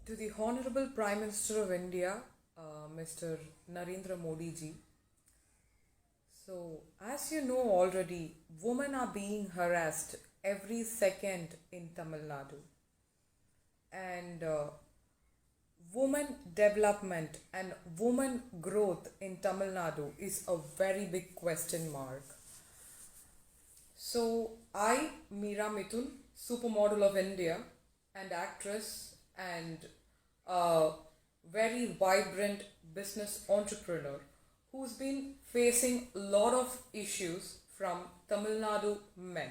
To the Honorable Prime Minister of India, Mr. Narendra Modi ji. So, as you know already, women are being harassed every second in Tamil Nadu. And women development and women growth in Tamil Nadu is a very big question mark. So, I, Meera Mithun, supermodel of India and actress and a very vibrant business entrepreneur who's been facing a lot of issues from Tamil Nadu men.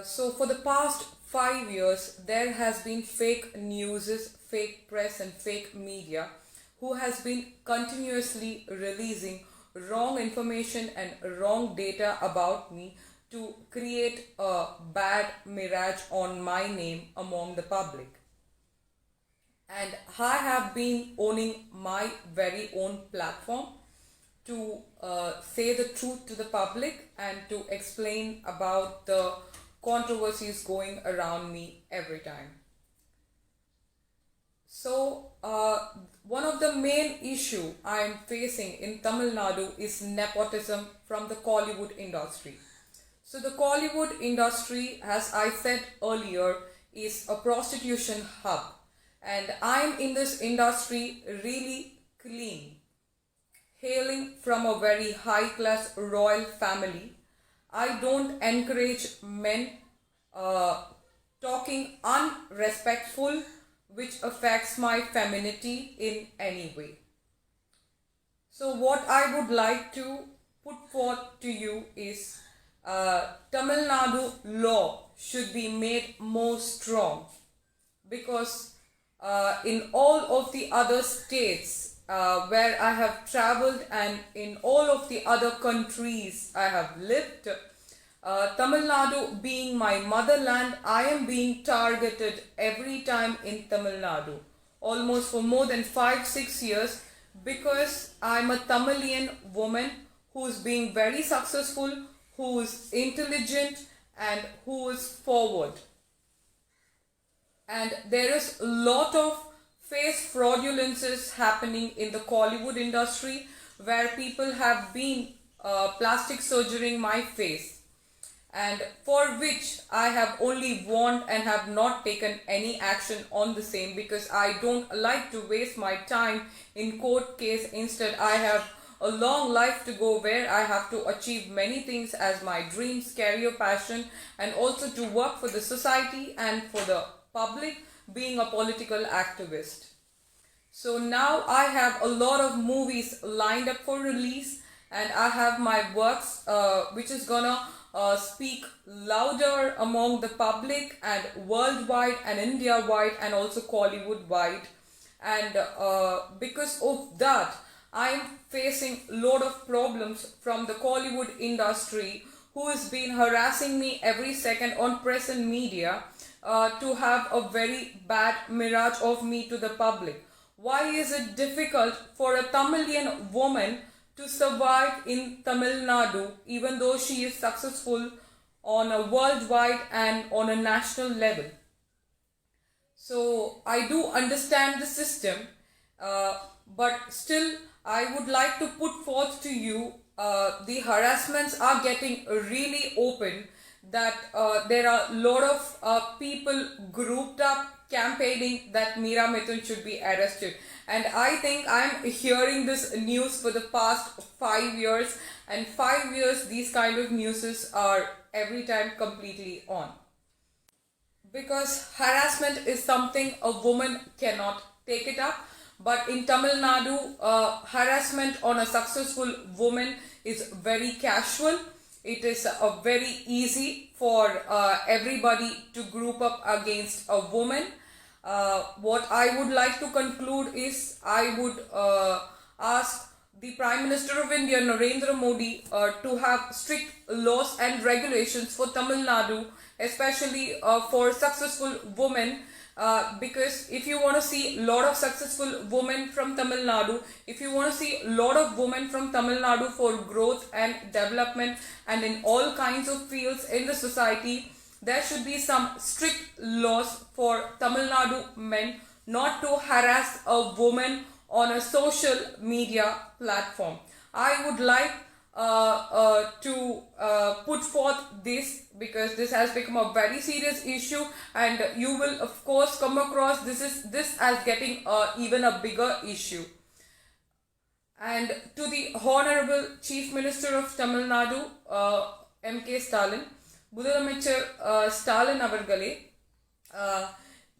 So, for the past 5 years, there has been fake news, fake press, and fake media who has been continuously releasing wrong information and wrong data about me to create a bad mirage on my name among the public. And I have been owning my very own platform to say the truth to the public and to explain about the controversies going around me every time. So, one of the main issue I am facing in Tamil Nadu is nepotism from the Kollywood industry. So, the Kollywood industry, as I said earlier, is a prostitution hub, and I am in this industry really clean, hailing from a very high class royal family. I don't encourage men talking unrespectful which affects my femininity in any way. So what I would like to put forth to you is Tamil Nadu law should be made more strong, because in all of the other states where I have traveled and in all of the other countries I have lived, Tamil Nadu being my motherland, I am being targeted every time in Tamil Nadu, almost for more than 5-6 years, because I'm a Tamilian woman who's being very successful, who is intelligent, and who is forward. And there is a lot of face fraudulences happening in the Kollywood industry, where people have been plastic surgerying my face, and for which I have only warned and have not taken any action on the same, because I don't like to waste my time in court case. Instead, I have a long life to go where I have to achieve many things as my dreams, career, passion, and also to work for the society and for the public, being a political activist. So now I have a lot of movies lined up for release, and I have my works which is gonna speak louder among the public and worldwide and India wide and also Kollywood wide. And because of that, I am facing a lot of problems from the Kollywood industry, who has been harassing me every second on press and media to have a very bad mirage of me to the public. Why is it difficult for a Tamilian woman to survive in Tamil Nadu even though she is successful on a worldwide and on a national level? So I do understand the system, but still I would like to put forth to you the harassments are getting really open, that there are a lot of people grouped up campaigning that Meera Mithun should be arrested. And I think I'm hearing this news for the past 5 years, and 5 years these kind of newses are every time completely on. Because harassment is something a woman cannot take it up, but in Tamil Nadu, harassment on a successful woman is very casual. It is very easy for everybody to group up against a woman. What I would like to conclude is, I would ask the Prime Minister of India, Narendra Modi, to have strict laws and regulations for Tamil Nadu, especially for successful women. Because if you want to see a lot of successful women from Tamil Nadu, if you want to see a lot of women from Tamil Nadu for growth and development and in all kinds of fields in the society, there should be some strict laws for Tamil Nadu men not to harass a woman on a social media platform. I would like to put forth this because this has become a very serious issue, and you will of course come across this as getting even a bigger issue. And to the Honorable Chief Minister of Tamil Nadu, M.K. Stalin, முதலமைச்சர் ஸ்டாலின் அவர்களே,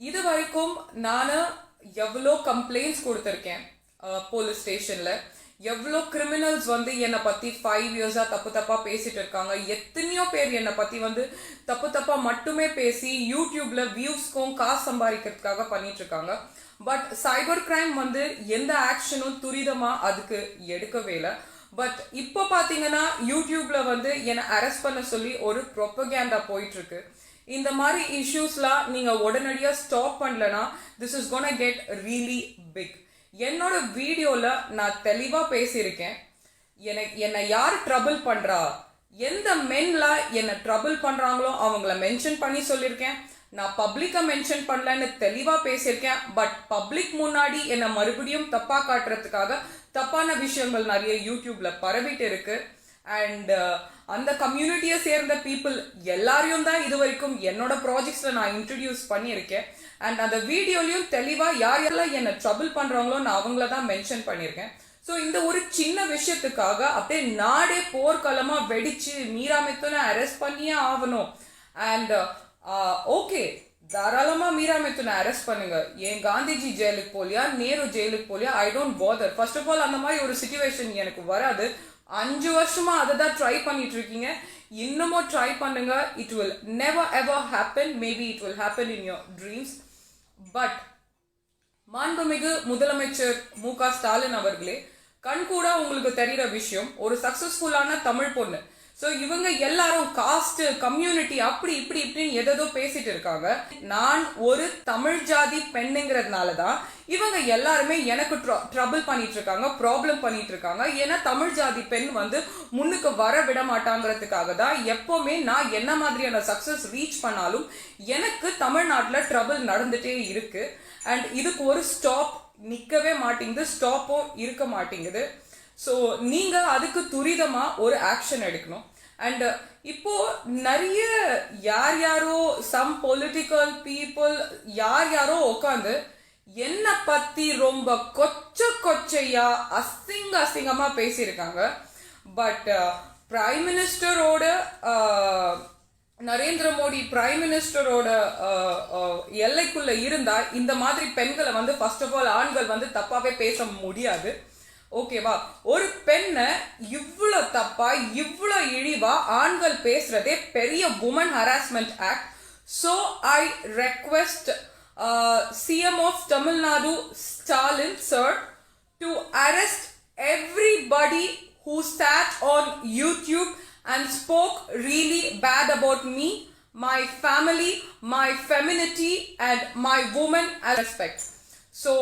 இது வரைக்கும் நான் எவ்வளோ complaints கொடுத்துருக்கேன் police ஸ்டேஷனில். எவ்வளோ criminals வந்து என்னை பற்றி 5 இயர்ஸாக தப்பாக பேசிட்டு இருக்காங்க. எத்தனையோ பேர் என்னை பற்றி வந்து தப்பாக மட்டுமே பேசி யூடியூப்பில் வியூஸ்க்கும் காசு சம்பாதிக்கிறதுக்காக பண்ணிட்டு இருக்காங்க. பட் சைபர் கிரைம் வந்து எந்த ஆக்ஷனும் துரிதமாக அதுக்கு எடுக்கவே இல்லை. பட் இப்போ பார்த்தீங்கன்னா யூடியூப்ல வந்து என்னை அரெஸ்ட் பண்ண சொல்லி ஒரு ப்ரொபகேண்டா போயிட்டு இருக்கு. இந்த மாதிரி இஷ்யூஸ்லாம் நீங்கள் உடனடியாக ஸ்டாப் பண்ணலனா this is gonna get really big. என்னோட வீடியோவில் நான் தெளிவாக பேசியிருக்கேன். என்னை யார் ட்ரபிள் பண்ணுறா, எந்த மென்லாம் என்னை ட்ரபிள் பண்ணுறாங்களோ அவங்கள மென்ஷன் பண்ணி சொல்லியிருக்கேன். நான் பப்ளிக்கை மென்ஷன் பண்ணலன்னு தெளிவாக பேசியிருக்கேன். பட் பப்ளிக் முன்னாடி என்னை மறுபடியும் தப்பாக காட்டுறதுக்காக தப்பான விஷயங்கள் நிறைய யூடியூப்ல பரவிட்டு இருக்கு. அண்ட் அந்த கம்யூனிட்டியை சேர்ந்த பீப்புள் எல்லாரையும் தான் இது வரைக்கும் என்னோட ப்ராஜெக்ட்ஸ்ல நான் இன்ட்ரடியூஸ் பண்ணியிருக்கேன். அண்ட் அந்த வீடியோலையும் தெளிவாக யார் யாரெல்லாம் என்னை ட்ரபிள் பண்றாங்களோ நான் அவங்கள தான் மென்ஷன் பண்ணியிருக்கேன். ஸோ இந்த ஒரு சின்ன விஷயத்துக்காக அப்படியே நாடே போர்க்களமா வெடிச்சு மீராமித்துனை அரெஸ்ட் பண்ணியே ஆகணும். அண்ட் ஓகே, தாராளமா மீராமித்துனை அரெஸ்ட் பண்ணுங்க. ஏன் காந்திஜி ஜெயிலுக்கு போலியா, நேரு ஜெயிலுக்கு போலியா, I don't bother. First of all அந்த மாதிரி ஒரு சிச்சுவேஷன் எனக்கு வராது. 5 வருஷமா அதை தான் ட்ரை பண்ணிட்டு இருக்கீங்க. இன்னமும் ட்ரை பண்ணுங்க. It will never ever happen. Maybe it will happen in your dreams. But மாண்புமிகு முதலமைச்சர் மு.க. ஸ்டாலின் அவர்களே, கண்கூட உங்களுக்கு தெரிகிற விஷயம், ஒரு சக்சஸ்ஃபுல்லான தமிழ் பொண்ணு. ஸோ இவங்க எல்லாரும் காஸ்ட் கம்யூனிட்டி அப்படி இப்படின்னு எதோ பேசிட்டு இருக்காங்க. நான் ஒரு தமிழ் ஜாதி பெண்ணுங்கிறதுனால தான் இவங்க எல்லாருமே எனக்கு ட்ரபிள் பண்ணிட்டு இருக்காங்க, ப்ராப்ளம் பண்ணிட்டு இருக்காங்க. ஏன்னா தமிழ் ஜாதி பெண் வந்து முன்னுக்கு வர விட மாட்டாங்கிறதுக்காக தான் எப்பவுமே நான் என்ன மாதிரியான சக்சஸ் ரீச் பண்ணாலும் எனக்கு தமிழ்நாட்டில் ட்ரபிள் நடந்துட்டே இருக்கு. அண்ட் இதுக்கு ஒரு ஸ்டாப் நிற்கவே மாட்டேங்குது, ஸ்டாப்பும் இருக்க மாட்டேங்குது. ஸோ நீங்க அதுக்கு துரிதமா ஒரு ஆக்ஷன் எடுக்கணும். அண்ட் இப்போ நிறைய யாரோ சம் பொலிட்டிக்கல் பீப்புள் யாரோ உட்காந்து என்னை பத்தி ரொம்ப கொச்சையா அசிங்கமா பேசியிருக்காங்க. பட் பிரைம் மினிஸ்டரோட நரேந்திர மோடி பிரைம் மினிஸ்டரோட எல்லைக்குள்ள இருந்தா இந்த மாதிரி பெண்களை வந்து ஃபர்ஸ்ட் ஆஃப் ஆல் ஆண்கள் வந்து தப்பாவே பேச முடியாது. ஓகேவா? ஒரு பெண்ணை இவ்வளோ தப்பா இவ்வளோ இழிவா ஆண்கள் பேசுறதே பெரிய woman harassment act. So I request CM of Tamil Nadu Stalin sir to arrest everybody who sat on YouTube and spoke really bad about me, my family, my femininity and my woman respect. So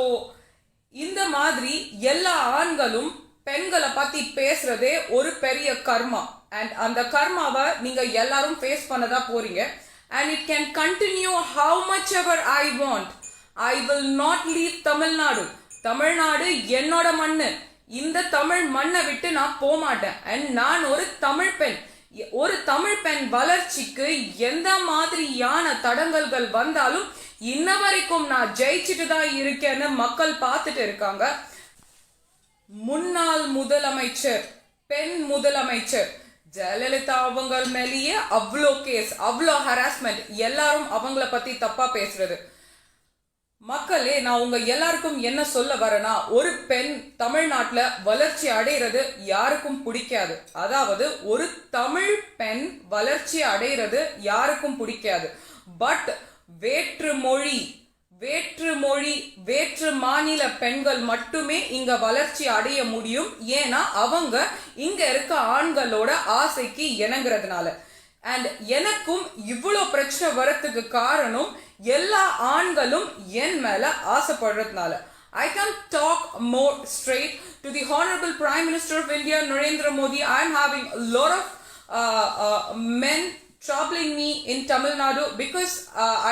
இந்த மாதிரி எல்லா ஆண்களும் பெண்களை பத்தி பேசுறதே ஒரு பெரிய கர்மா. And அந்த கர்மாவை நீங்க எல்லாரும் ஃபேஸ் பண்ணதா போறீங்க. And it can continue how much ever I want. I will not leave Tamil Nadu. Tamil Nadu என்னோட மண்ணு. இந்த தமிழ் மண்ணை விட்டு நான் போக மாட்டேன். அண்ட் நான் ஒரு தமிழ் பெண். ஒரு தமிழ் பெண் வளர்ச்சிக்கு எந்த மாதிரியான தடங்கல்கள் வந்தாலும் இன்ன வரைக்கும் நான் ஜெயிச்சுட்டு தான் இருக்கேன்னு மக்கள் பார்த்துட்டு இருக்காங்க. முன்னாள் முதலமைச்சர், பெண் முதலமைச்சர் ஜெயலலிதா அவங்க மேலேயே அவ்வளோ கேஸ், அவ்வளோ ஹராஸ்மெண்ட், எல்லாரும் அவங்கள பத்தி தப்பா பேசுறது. மக்களே, நான் உங்க எல்லாருக்கும் என்ன சொல்ல வரேன்னா, ஒரு பெண் தமிழ்நாட்டுல வளர்ச்சி அடைகிறது யாருக்கும் பிடிக்காது. அதாவது ஒரு தமிழ் பெண் வளர்ச்சி அடைகிறது யாருக்கும் பிடிக்காது. பட் வேற்று மொழி வேற்று மாநில பெண்கள் மட்டுமே இங்க வளர்ச்சி அடைய முடியும். ஏன்னா அவங்க இங்க இருக்க ஆண்களோட ஆசைக்கு இணங்குறதுனால. அண்ட் எனக்கும் இவ்வளோ பிரச்சனை வரத்துக்கு காரணம் எல்லா ஆண்களும் என் மேல ஆசைப்படுறதுனால. I can talk more straight to the Honorable Prime Minister of India, Narendra Modi. I am having a lot of men troubling me in Tamil Nadu because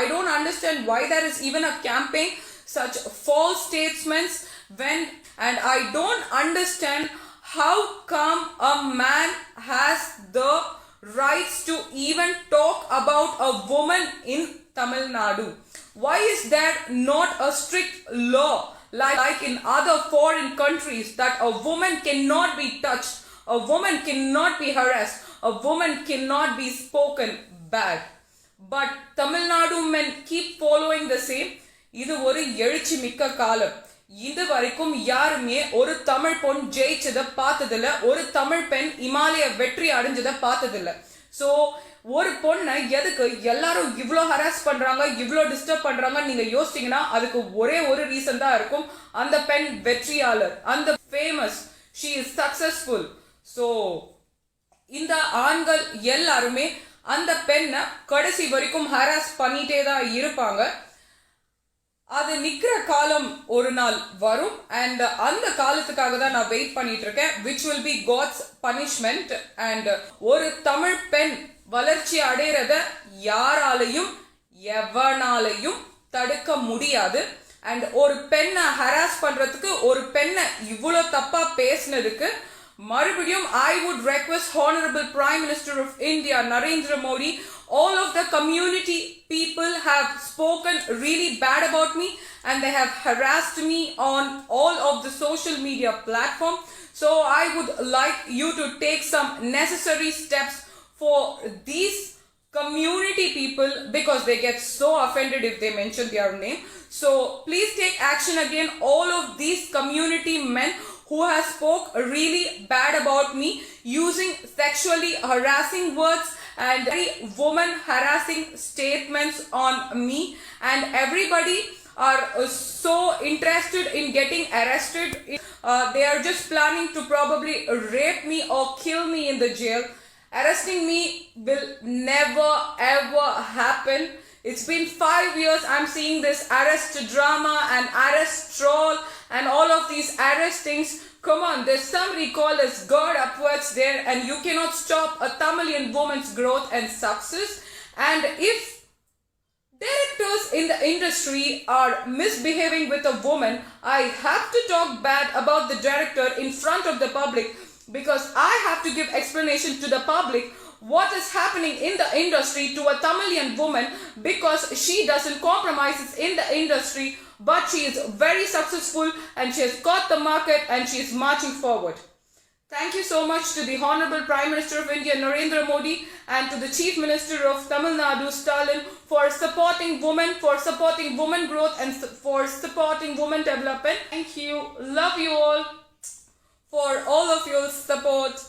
I don't understand why there is even a campaign such false statements when, and I don't understand how come a man has the rights to even talk about a woman in Tamil Nadu. Why is there not a strict law like in other foreign countries that a woman cannot be touched, a woman cannot be harassed, a woman cannot be spoken bad? But Tamil Nadu men keep following the same. இது ஒரு எழுச்சி மிக்க காலம். இது வரைக்கும் யாருமே ஒரு தமிழ் பொன் ஜெயிச்சதை பார்த்ததில்ல, ஒரு தமிழ் பெண் இமாலய வெற்றி அடைஞ்சதை பார்த்ததில்ல. ஸோ ஒரு பொண்ணை எதுக்கு எல்லாரும் இவ்வளோ ஹராஸ் பண்றாங்க, இவ்வளோ டிஸ்டர்ப் பண்றாங்க நீங்க யோசிச்சீங்கன்னா அதுக்கு ஒரே ஒரு ரீசன் தான் இருக்கும். அந்த பெண் வெற்றியாளர், அந்த famous, she is successful. So இந்த ஆண்கள் எல்லாருமே அந்த பெண்ணை கடைசி வரைக்கும் ஹராஸ் பண்ணிட்டே தான் இருப்பாங்க. அது நிக்கிற காலம் ஒரு நாள் வரும் அண்ட் அந்த காலத்துக்காக தான் நான் வெயிட் பண்ணிட்டு இருக்கேன், which will be God's punishment. and ஒரு தமிழ் பெண் வளர்ச்சி அடைறத யாராலையும் எவனாலையும் தடுக்க முடியாது. அண்ட் ஒரு பெண்ணை ஹராஸ் பண்றதுக்கு, ஒரு பெண்ணை இவ்வளோ தப்பா பேசினதுக்கு மறுபடியும் I would request Honorable Prime Minister of India Narendra Modi, all of the community people have spoken really bad about me and they have harassed me on all of the social media platform. So I would like you to take some necessary steps for these community people because they get so offended if they mention their name. So please take action again all of these community men who has spoke really bad about me using sexually harassing words and very woman harassing statements on me, and everybody are so interested in getting arrested. They are just planning to probably rape me or kill me in the jail. Arresting me will never ever happen. It's been 5 years I'm seeing this arrest drama and arrest troll and all of these arrest things. Come on, there's some recall as God upwards there and you cannot stop a Tamilian woman's growth and success. And if directors in the industry are misbehaving with a woman, I have to talk bad about the director in front of the public because I have to give explanation to the public what is happening in the industry to a Tamilian woman because she doesn't compromise in the industry, but she is very successful and she has got the market and she is marching forward. Thank you so much to the Honorable Prime Minister of India Narendra Modi and to the Chief Minister of Tamil Nadu Stalin for supporting women, for supporting women growth and for supporting women development. Thank you. Love you all for all of your support.